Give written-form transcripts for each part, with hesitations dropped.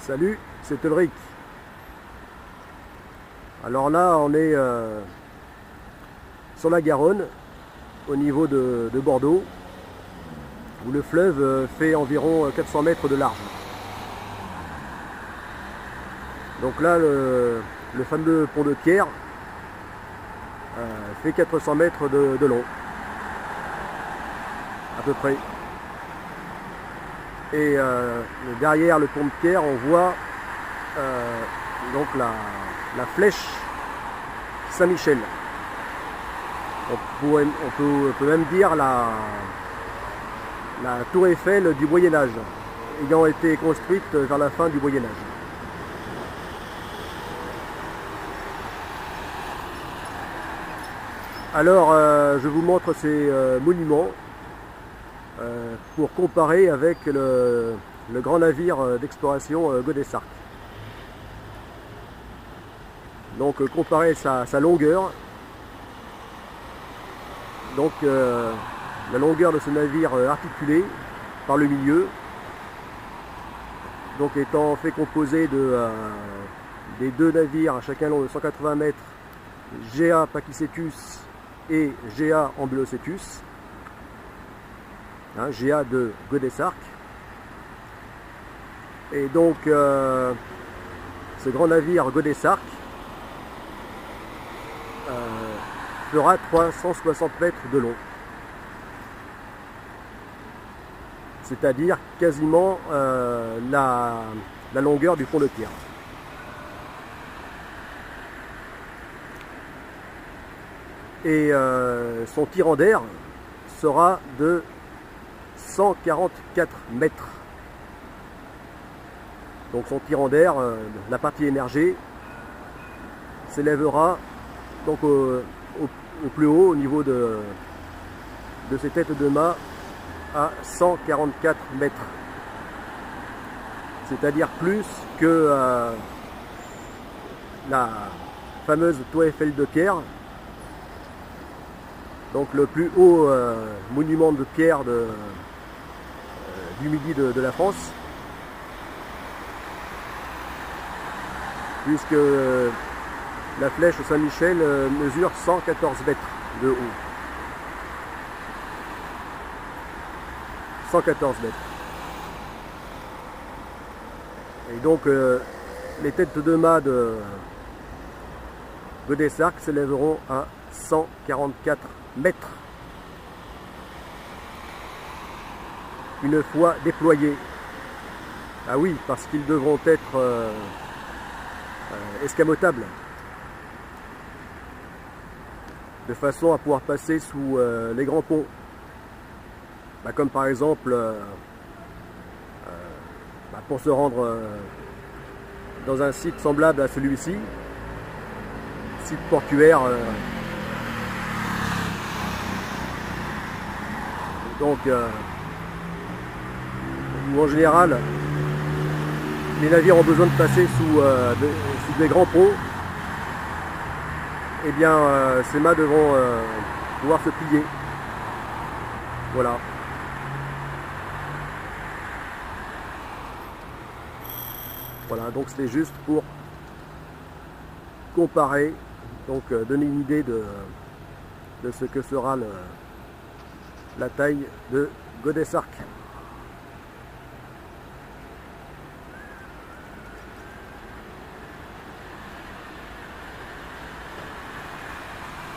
Salut, c'est Ulrich. Alors là, on est sur la Garonne, au niveau de Bordeaux, où le fleuve fait environ 400 mètres de large. Donc là, le fameux pont de pierre fait 400 mètres de long, à peu près. Et derrière le pont de pierre, on voit donc la flèche Saint-Michel. On peut même dire la tour Eiffel du Moyen-Âge, ayant été construite vers la fin du Moyen-Âge. Alors, je vous montre ces monuments pour comparer avec le grand navire d'exploration Godessart. Donc, comparer sa longueur. Donc, la longueur de ce navire articulé par le milieu, donc étant fait composé des deux navires, chacun long de 180 mètres, GA Pakicetus et GA Ambulocetus, GA de Godessart. Et donc ce grand navire Godessart fera 360 mètres de long, c'est-à-dire quasiment la longueur du pont de pierre. Et son tirant d'air sera de 144 mètres. Donc son tirant d'air, la partie émergée, s'élèvera donc au plus haut, au niveau de ses têtes de mât, à 144 mètres. C'est-à-dire plus que la fameuse tour Eiffel de pierre, donc le plus haut monument de pierre du midi de la France, puisque la flèche Saint-Michel mesure 114 mètres de haut. 114 mètres. Et donc les têtes de mât de Godessart s'élèveront à 144 mètres. Une fois déployés. Ah oui, parce qu'ils devront être escamotables, de façon à pouvoir passer sous les grands ponts. Comme par exemple pour se rendre dans un site semblable à celui-ci, site portuaire, donc où en général les navires ont besoin de passer sous des grands ponts. Et bien ces mâts devront pouvoir se plier. Voilà. Voilà, donc c'était juste pour comparer, donc donner une idée de ce que sera la taille de Godessart.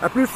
A plus!